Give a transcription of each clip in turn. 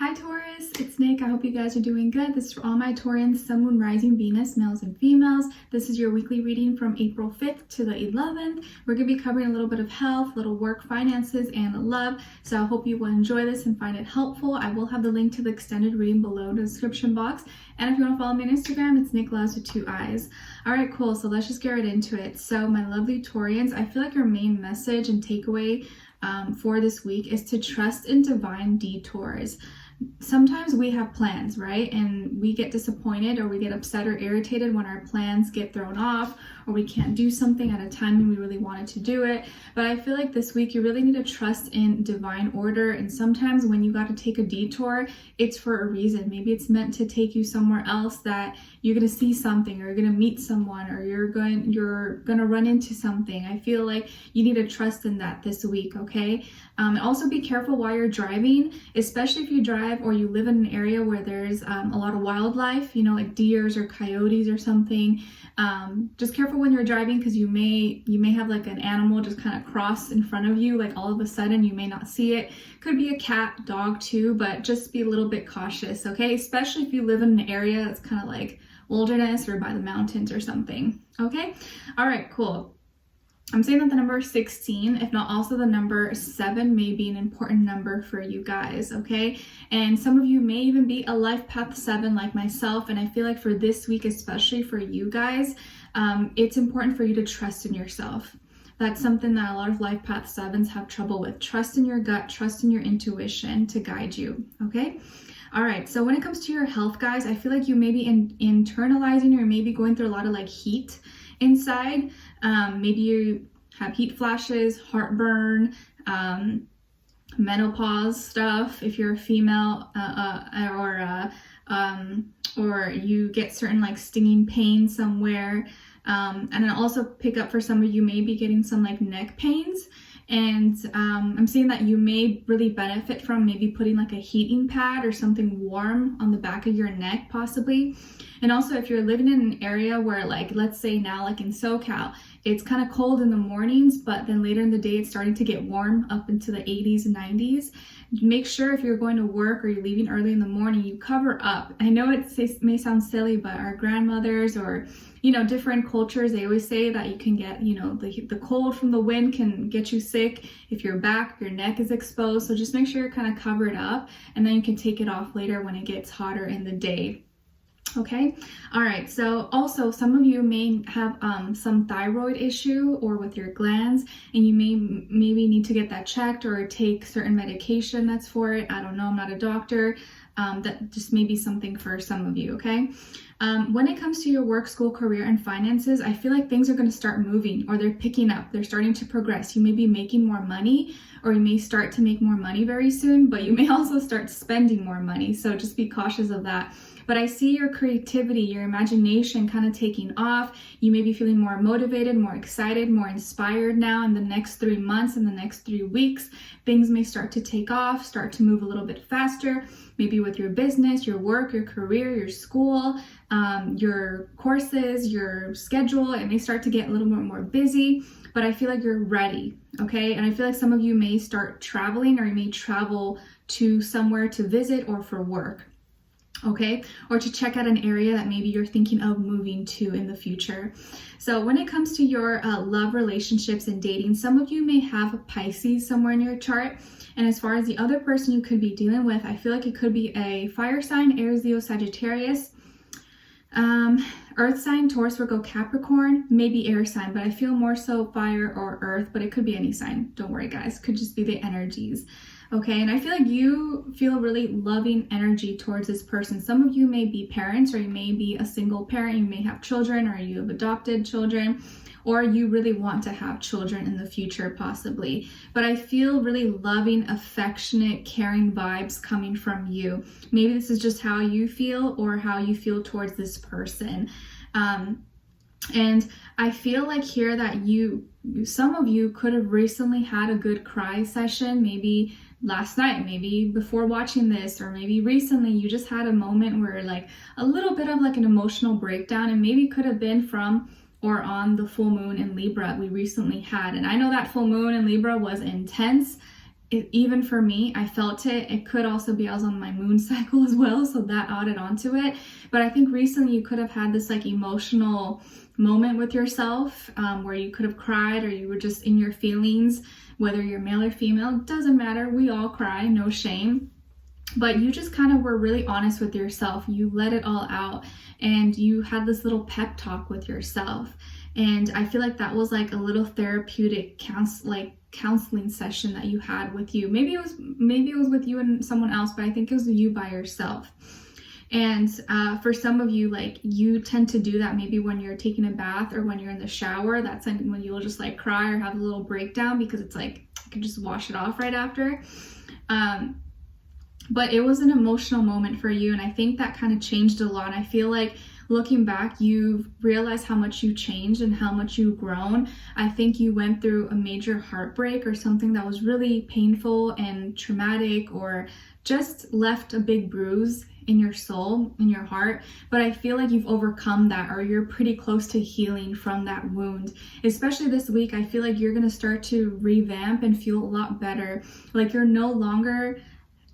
Hi Taurus, it's Nick. I hope you guys are doing good. This is for all my Taurians, Sun, Moon, Rising, Venus, males and females. This is your weekly reading from April 5th to the 11th. We're going to be covering a little bit of health, little work, finances, and love. So I hope you will enjoy this and find it helpful. I will have the link to the extended reading below in the description box. And if you want to follow me on Instagram, it's Nicloves with 2 eyes. All right, cool. So let's just get right into it. So my lovely Taurians, I feel like your main message and takeaway for this week is to trust in divine detours. Sometimes we have plans, right? And we get disappointed or we get upset or irritated when our plans get thrown off or we can't do something at a time when we really wanted to do it. But I feel like this week you really need to trust in divine order. And sometimes when you got to take a detour, it's for a reason. Maybe it's meant to take you somewhere else that you're going to see something or you're going to meet someone or you're going to run into something. I feel like you need to trust in that this week, okay? And also be careful while you're driving, especially if you drive or you live in an area where there's a lot of wildlife, you know, like deers or coyotes or something. Just careful when you're driving because you may have like an animal just kind of cross in front of you, like all of a sudden you may not see it. Could be a cat, dog too, but just be a little bit cautious, okay? Especially if you live in an area that's kind of like wilderness or by the mountains or something, okay? All right, cool. I'm saying that the number 16, if not also the number 7, may be an important number for you guys, okay? And some of you may even be a life path 7 like myself, and I feel like for this week, especially for you guys, it's important for you to trust in yourself. That's something that a lot of life path 7s have trouble with. Trust in your gut, trust in your intuition to guide you, okay? All right, so when it comes to your health, guys, I feel like you may be internalizing or maybe going through a lot of like heat inside. Maybe you have heat flashes, heartburn, menopause stuff if you're a female, or you get certain like stinging pain somewhere. And then also pick up for some of you may be getting some like neck pains. And I'm seeing that you may really benefit from maybe putting like a heating pad or something warm on the back of your neck possibly. And also if you're living in an area where like, let's say now like in SoCal, it's kind of cold in the mornings, but then later in the day it's starting to get warm up into the 80s and 90s. Make sure if you're going to work or you're leaving early in the morning, you cover up. I know it may sound silly, but our grandmothers or, you know, different cultures, they always say that you can get, you know, the cold from the wind can get you sick if your back, your neck is exposed. So just make sure you're kind of covered up and then you can take it off later when it gets hotter in the day. Okay. All right. So also some of you may have some thyroid issue or with your glands, and you maybe need to get that checked or take certain medication that's for it. I don't know. I'm not a doctor. That just may be something for some of you. Okay. When it comes to your work, school, career, and finances, I feel like things are going to start moving or they're picking up. They're starting to progress. You may be making more money or you may start to make more money very soon, but you may also start spending more money. So just be cautious of that. But I see your creativity, your imagination kind of taking off. You may be feeling more motivated, more excited, more inspired now in the next 3 months, in the next 3 weeks. Things may start to take off, start to move a little bit faster, maybe with your business, your work, your career, your school, your courses, your schedule. It may start to get a little bit more busy, but I feel like you're ready, okay? And I feel like some of you may start traveling or you may travel to somewhere to visit or for work. Okay, or to check out an area that maybe you're thinking of moving to in the future. So when it comes to your love, relationships, and dating, some of you may have a Pisces somewhere in your chart. And as far as the other person you could be dealing with, I feel like it could be a fire sign, Aries, Leo, Sagittarius, earth sign, Taurus, Virgo, Capricorn, maybe air sign, but I feel more so fire or earth, but it could be any sign. Don't worry, guys. Could just be the energies. Okay, and I feel like you feel really loving energy towards this person. Some of you may be parents or you may be a single parent. You may have children or you have adopted children or you really want to have children in the future possibly. But I feel really loving, affectionate, caring vibes coming from you. Maybe this is just how you feel or how you feel towards this person. And I feel like here that some of you could have recently had a good cry session, maybe last night, maybe before watching this, or maybe recently you just had a moment where like a little bit of like an emotional breakdown, and maybe could have been from or on the full moon in Libra we recently had. And I know that full moon in Libra was intense. even for me, I felt it. It could also be I was on my moon cycle as well, so that added onto it. But I think recently you could have had this like emotional moment with yourself, where you could have cried, or you were just in your feelings, whether you're male or female, doesn't matter. We all cry, no shame. But you just kind of were really honest with yourself. You let it all out, and you had this little pep talk with yourself. And I feel like that was like a little therapeutic counseling session that you had with you. Maybe it was with you and someone else, but I think it was you by yourself. And for some of you, like, you tend to do that maybe when you're taking a bath or when you're in the shower. That's when you'll just like cry or have a little breakdown, because it's like you can just wash it off right after. But it was an emotional moment for you, and I think that kind of changed a lot. I feel like looking back, you've realized how much you changed and how much you've grown. I think you went through a major heartbreak or something that was really painful and traumatic, or just left a big bruise in your soul, in your heart. But I feel like you've overcome that, or you're pretty close to healing from that wound. Especially this week, I feel like you're going to start to revamp and feel a lot better. Like you're no longer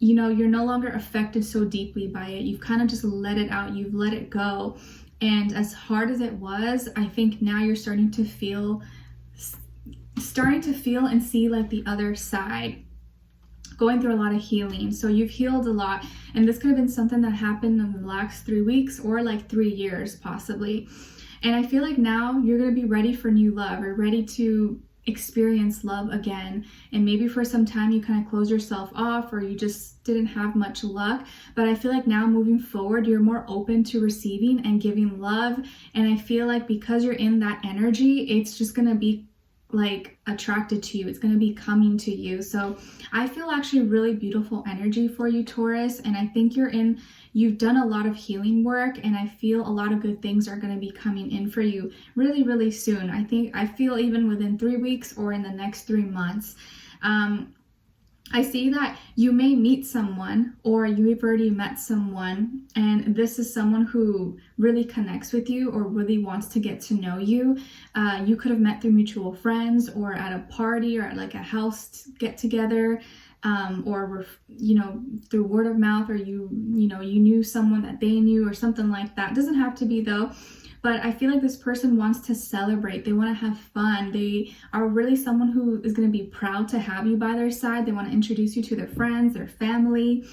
affected so deeply by it. You've kind of just let it out. You've let it go. And as hard as it was, I think now you're starting to feel and see like the other side, going through a lot of healing. So you've healed a lot, and this could have been something that happened in the last 3 weeks or like 3 years possibly. And I feel like now you're going to be ready for new love, or ready to experience love again. And maybe for some time you kind of close yourself off, or you just didn't have much luck. But I feel like now moving forward, you're more open to receiving and giving love. And I feel like because you're in that energy, it's just going to be like attracted to you. It's going to be coming to you. So I feel actually really beautiful energy for you, Taurus. And I think you've done a lot of healing work, and I feel a lot of good things are going to be coming in for you really, really soon. I feel even within 3 weeks or in the next 3 months. I see that you may meet someone, or you've already met someone, and this is someone who really connects with you or really wants to get to know you. You could have met through mutual friends, or at a party, or at like a house get together, or through word of mouth, or you knew someone that they knew, or something like that. It doesn't have to be though. But I feel like this person wants to celebrate. They want to have fun. They are really someone who is going to be proud to have you by their side. They want to introduce you to their friends, their family.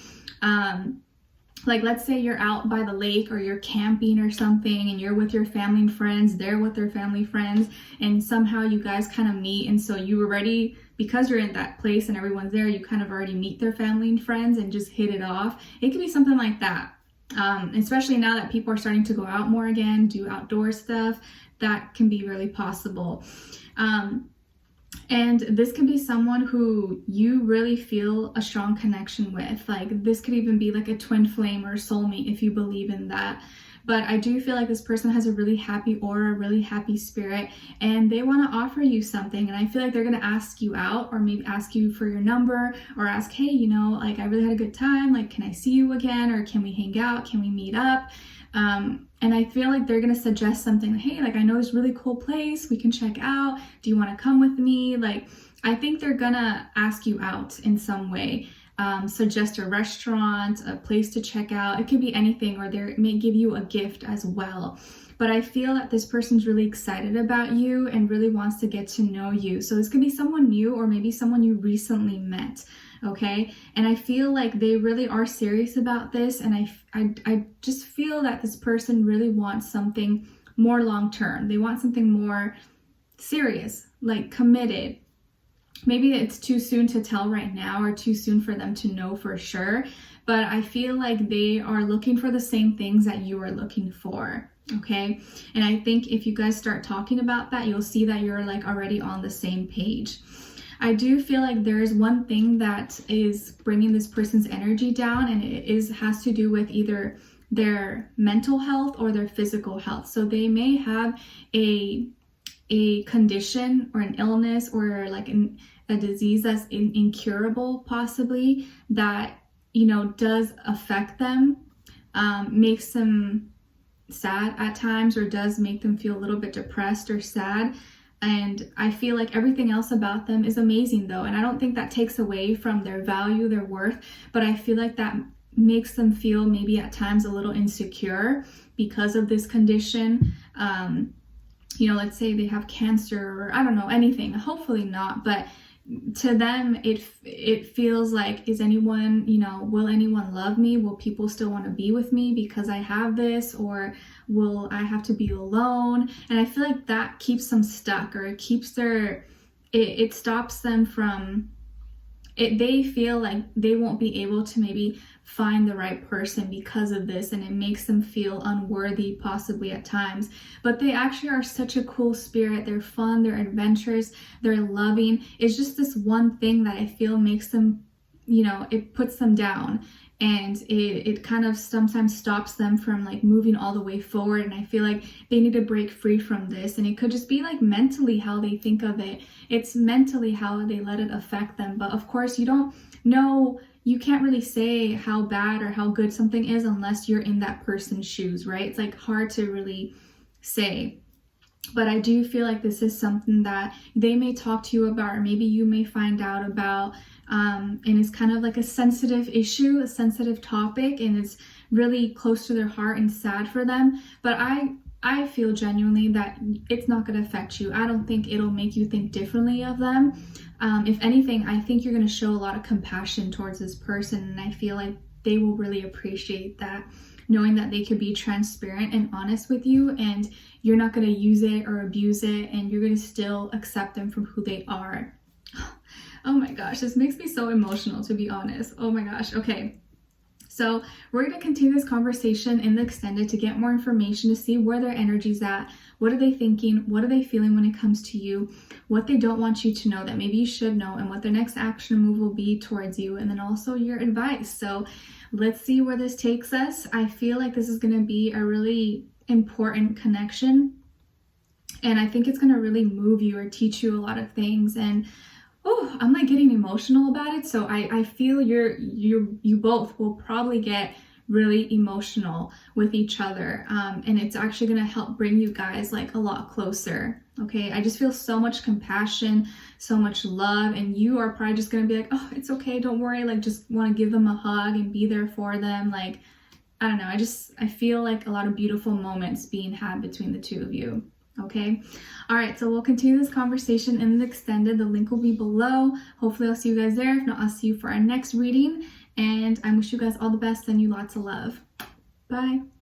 Like let's say you're out by the lake, or you're camping or something, and you're with your family and friends, they're with their family friends, and somehow you guys kind of meet. And so you were ready, because you're in that place and everyone's there, you kind of already meet their family and friends and just hit it off. It could be something like that. Especially now that people are starting to go out more again, do outdoor stuff, that can be really possible. And this could be someone who you really feel a strong connection with. Like this could even be like a twin flame or soulmate, if you believe in that. But I do feel like this person has a really happy aura, really happy spirit, and they want to offer you something. And I feel like they're going to ask you out, or maybe ask you for your number, or ask, hey, like I really had a good time. Like, can I see you again? Or can we hang out? Can we meet up? And I feel like they're going to suggest something like, hey, like I know this really cool place we can check out. Do you want to come with me? Like, I think they're going to ask you out in some way. Suggest a restaurant, a place to check out. It could be anything, or they may give you a gift as well. But I feel that this person's really excited about you and really wants to get to know you. So this could be someone new, or maybe someone you recently met. Okay. And I feel like they really are serious about this. And I just feel that this person really wants something more long-term. They want something more serious, like committed. Maybe it's too soon to tell right now, or too soon for them to know for sure. But I feel like they are looking for the same things that you are looking for. Okay. And I think if you guys start talking about that, you'll see that you're like already on the same page. I do feel like there is one thing that is bringing this person's energy down, and it has to do with either their mental health or their physical health. So they may have a condition or an illness, or like a disease that's incurable possibly, that does affect them, makes them sad at times, or does make them feel a little bit depressed or sad. And I feel like everything else about them is amazing though. And I don't think that takes away from their value, their worth, but I feel like that makes them feel maybe at times a little insecure because of this condition. You know, let's say they have cancer or I don't know, anything, hopefully not, but to them it feels like, is anyone, you know, will anyone love me? Will people still want to be with me because I have this, or will I have to be alone? And I feel like that keeps them stuck, or it keeps it stops them from it. They feel like they won't be able to maybe find the right person because of this, and it makes them feel unworthy possibly at times. But they actually are such a cool spirit. They're fun, they're adventurous, they're loving. It's just this one thing that I feel makes them, you know, it puts them down, and it kind of sometimes stops them from like moving all the way forward. And I feel like they need to break free from this, and it could just be like mentally how they think of it. It's mentally how they let it affect them. But of course you don't know, you can't really say how bad or how good something is unless you're in that person's shoes, right? It's like hard to really say. But I do feel like this is something that they may talk to you about, or maybe you may find out about, and it's kind of like a sensitive issue, a sensitive topic, and it's really close to their heart and sad for them. But I feel genuinely that it's not going to affect you. I don't think it'll make you think differently of them. If anything, I think you're going to show a lot of compassion towards this person, and I feel like they will really appreciate that, knowing that they could be transparent and honest with you, and you're not going to use it or abuse it, and you're going to still accept them for who they are. Oh my gosh, this makes me so emotional, to be honest. Oh my gosh. Okay. So we're going to continue this conversation in the extended to get more information, to see where their energy's at, what are they thinking, what are they feeling when it comes to you, what they don't want you to know that maybe you should know, and what their next action move will be towards you, and then also your advice. So let's see where this takes us. I feel like this is going to be a really important connection, and I think it's going to really move you or teach you a lot of things. And oh, I'm like getting emotional about it. So I feel you both will probably get really emotional with each other. And it's actually going to help bring you guys like a lot closer. Okay. I just feel so much compassion, so much love. And you are probably just going to be like, oh, it's okay. Don't worry. Like, just want to give them a hug and be there for them. Like, I don't know. I feel like a lot of beautiful moments being had between the two of you. Okay. All right. So we'll continue this conversation in the extended. The link will be below. Hopefully I'll see you guys there. If not, I'll see you for our next reading. And I wish you guys all the best. Send you lots of love. Bye.